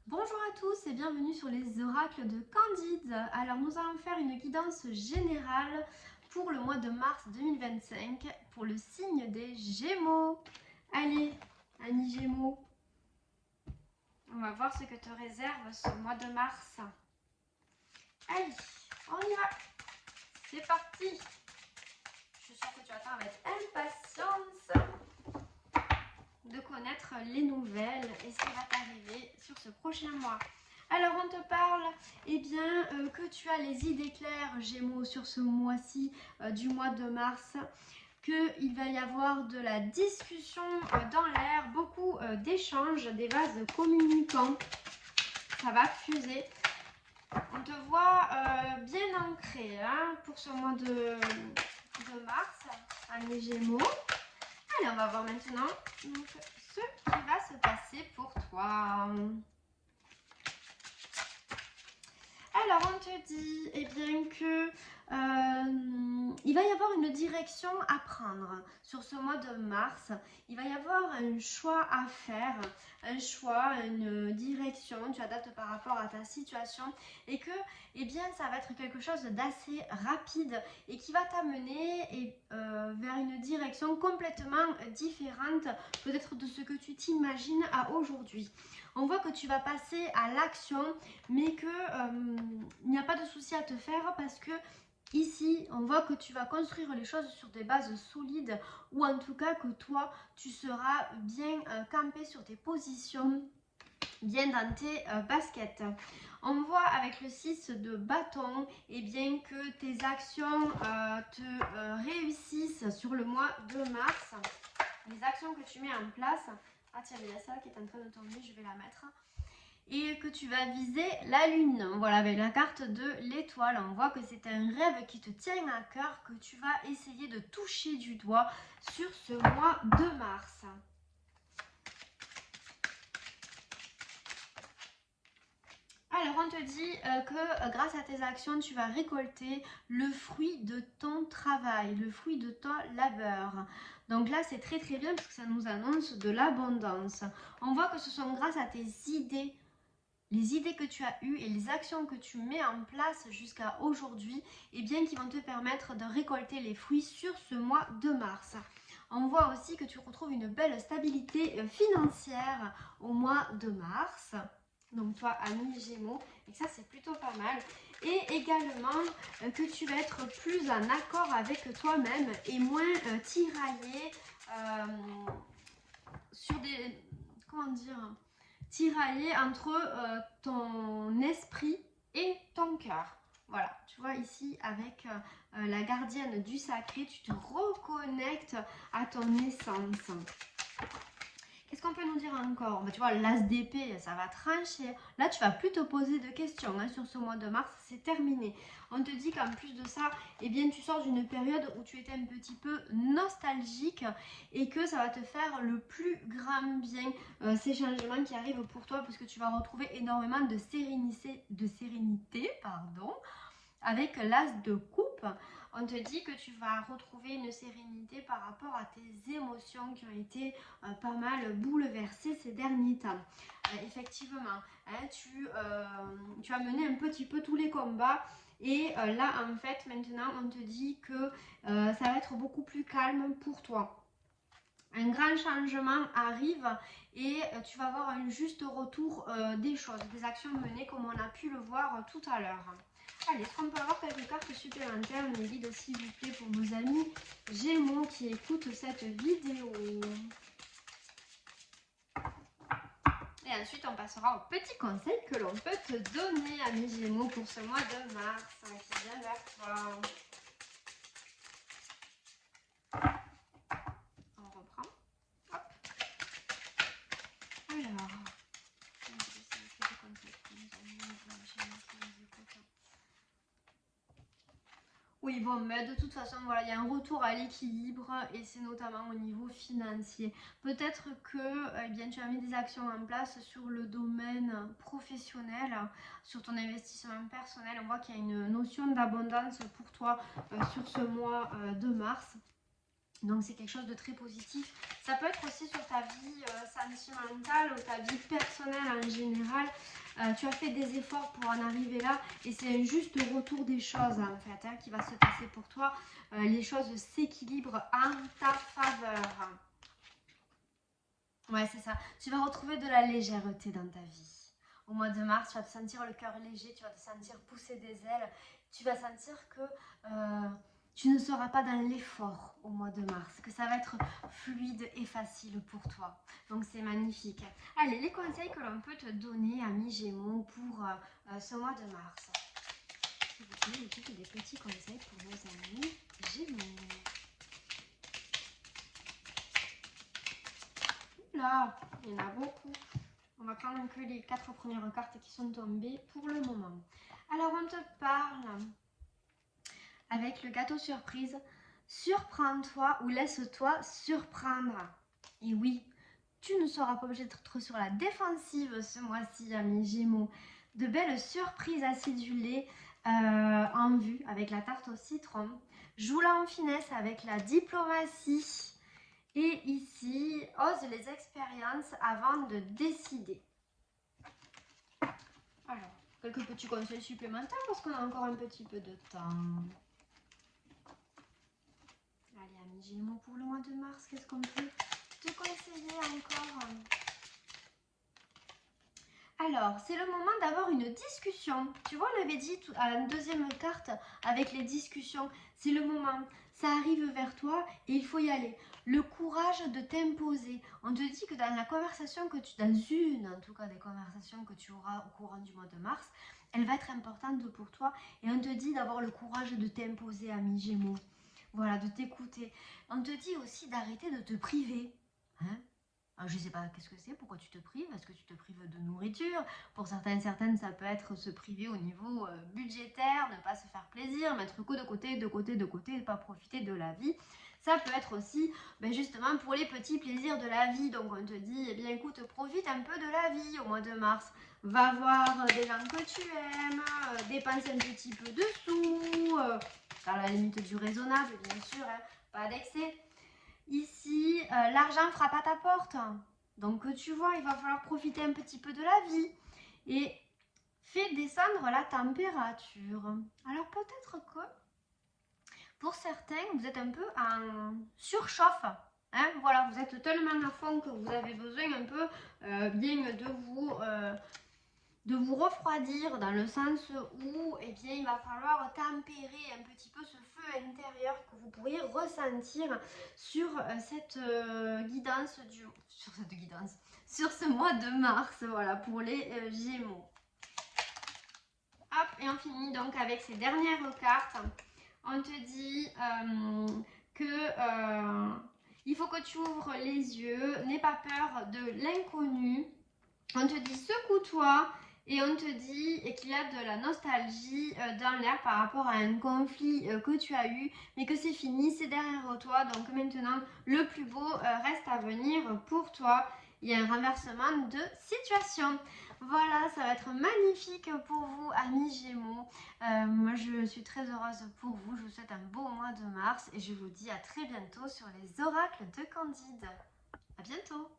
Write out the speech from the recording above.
Bonjour à tous et bienvenue sur les oracles de Candide. Alors nous allons faire une guidance générale pour le mois de mars 2025 pour le signe des Gémeaux. Allez, Annie Gémeaux, on va voir ce que te réserve ce mois de mars. Allez, on y va. C'est parti. Je suis sûre que tu attends avec impatience de connaître les nouvelles et ce qui va t'arriver sur ce prochain mois. Alors on te parle que tu as les idées claires Gémeaux sur ce mois-ci du mois de mars, qu'il va y avoir de la discussion dans l'air, beaucoup d'échanges, des vases communicants, ça va fuser. On te voit bien ancré pour ce mois de mars, année Gémeaux. Allez, on va voir maintenant donc, ce qui va se passer pour toi. Alors, on te dit que il va y avoir une direction à prendre sur ce mois de mars. Il va y avoir un choix à faire, un choix, une direction. Tu adaptes par rapport à ta situation et que ça va être quelque chose d'assez rapide et qui va t'amener vers une direction complètement différente peut-être de ce que tu t'imagines à aujourd'hui. On voit que tu vas passer à l'action, mais que il n'y a pas de souci à te faire parce que ici, on voit que tu vas construire les choses sur des bases solides ou en tout cas que toi, tu seras bien campé sur tes positions, bien dans tes baskets. On voit avec le 6 de bâton que tes actions te réussissent sur le mois de mars. Les actions que tu mets en place. Ah tiens, il y a ça qui est en train de tomber, je vais la mettre. Et que tu vas viser la lune. Voilà, avec la carte de l'étoile, on voit que c'est un rêve qui te tient à cœur, que tu vas essayer de toucher du doigt sur ce mois de mars. Alors on te dit que grâce à tes actions, tu vas récolter le fruit de ton travail, le fruit de ton labeur. Donc là, c'est très très bien parce que ça nous annonce de l'abondance. On voit que ce sont grâce à tes idées, les idées que tu as eues et les actions que tu mets en place jusqu'à aujourd'hui, qui vont te permettre de récolter les fruits sur ce mois de mars. On voit aussi que tu retrouves une belle stabilité financière au mois de mars. Donc toi, ami Gémeaux, et ça c'est plutôt pas mal. Et également que tu vas être plus en accord avec toi-même et moins tiraillé sur des... comment dire, tiraillé entre ton esprit et ton cœur. Voilà, tu vois ici avec la gardienne du sacré, tu te reconnectes à ton essence. Qu'est-ce qu'on peut nous dire encore? Tu vois, l'as d'épée, ça va trancher. Là, tu vas plus te poser de questions sur ce mois de mars, c'est terminé. On te dit qu'en plus de ça, tu sors d'une période où tu étais un petit peu nostalgique et que ça va te faire le plus grand bien, ces changements qui arrivent pour toi, parce que tu vas retrouver énormément de sérénité, avec l'as de coupe. On te dit que tu vas retrouver une sérénité par rapport à tes émotions qui ont été pas mal bouleversées ces derniers temps. Effectivement, tu as mené un petit peu tous les combats et là en fait maintenant on te dit que ça va être beaucoup plus calme pour toi. Un grand changement arrive et tu vas avoir un juste retour des choses, des actions menées comme on a pu le voir tout à l'heure. Allez, est-ce qu'on peut avoir quelques cartes supplémentaires, mes guides, s'il vous plaît, pour nos amis Gémeaux qui écoutent cette vidéo? Et ensuite, on passera aux petits conseils que l'on peut te donner, amis Gémeaux, pour ce mois de mars qui vient vers toi. On reprend. Hop. Alors... Oui, bon, mais de toute façon, voilà, il y a un retour à l'équilibre et c'est notamment au niveau financier. Peut-être que tu as mis des actions en place sur le domaine professionnel, sur ton investissement personnel. On voit qu'il y a une notion d'abondance pour toi sur ce mois de mars. Donc c'est quelque chose de très positif. Ça peut être aussi sur ta vie sentimentale ou ta vie personnelle en général. Tu as fait des efforts pour en arriver là et c'est un juste retour des choses en fait qui va se passer pour toi. Les choses s'équilibrent en ta faveur. Ouais, c'est ça. Tu vas retrouver de la légèreté dans ta vie. Au mois de mars, tu vas te sentir le cœur léger, tu vas te sentir pousser des ailes. Tu vas sentir que tu ne seras pas dans l'effort au mois de mars, que ça va être fluide et facile pour toi. Donc c'est magnifique. Allez, les conseils que l'on peut te donner, amis Gémeaux, pour ce mois de mars. S'il vous plaît, des petits conseils pour nos amis Gémeaux. Là, il y en a beaucoup. On va prendre que les 4 premières cartes qui sont tombées pour le moment. Alors, on te parle avec le gâteau surprise. Surprends-toi ou laisse-toi surprendre. Et oui, tu ne seras pas obligé d'être sur la défensive ce mois-ci, amis Gémeaux. De belles surprises acidulées en vue avec la tarte au citron. Joue-la en finesse avec la diplomatie. Et ici, ose les expériences avant de décider. Alors, quelques petits conseils supplémentaires parce qu'on a encore un petit peu de temps. Allez, amis Gémeaux, pour le mois de mars, qu'est-ce qu'on peut te conseiller encore? Alors, c'est le moment d'avoir une discussion. Tu vois, on avait dit à la deuxième carte avec les discussions. C'est le moment. Ça arrive vers toi et il faut y aller. Le courage de t'imposer. On te dit que dans la conversation que tu... Dans une, en tout cas, des conversations que tu auras au courant du mois de mars, elle va être importante pour toi. Et on te dit d'avoir le courage de t'imposer, ami Gémeaux. Voilà, de t'écouter. On te dit aussi d'arrêter de te priver. Hein? Je ne sais pas qu'est-ce que c'est, pourquoi tu te prives, est-ce que tu te prives de nourriture? Pour certaines, ça peut être se priver au niveau budgétaire, ne pas se faire plaisir, mettre que de côté, et pas profiter de la vie. Ça peut être aussi justement pour les petits plaisirs de la vie. Donc on te dit, eh bien écoute, profite un peu de la vie au mois de mars. Va voir des gens que tu aimes, dépense un petit peu de sous, à la limite du raisonnable bien sûr, hein, pas d'excès. Ici, l'argent frappe à ta porte. Donc, tu vois, il va falloir profiter un petit peu de la vie. Et fais descendre la température. Alors, peut-être que pour certains, vous êtes un peu en surchauffe. Hein, voilà, vous êtes tellement à fond que vous avez besoin un peu bien de vous refroidir dans le sens où bien, il va falloir tempérer un petit peu ce feu intérieur que vous pourriez ressentir sur cette guidance sur ce mois de mars, voilà, pour les Gémeaux. Hop, et on finit donc avec ces dernières cartes. On te dit que il faut que tu ouvres les yeux, n'aie pas peur de l'inconnu. On te dit secoue-toi. Et on te dit qu'il y a de la nostalgie dans l'air par rapport à un conflit que tu as eu, mais que c'est fini, c'est derrière toi. Donc maintenant, le plus beau reste à venir pour toi. Il y a un renversement de situation. Voilà, ça va être magnifique pour vous, amis Gémeaux. Moi, je suis très heureuse pour vous. Je vous souhaite un beau mois de mars et je vous dis à très bientôt sur les oracles de Candide. À bientôt!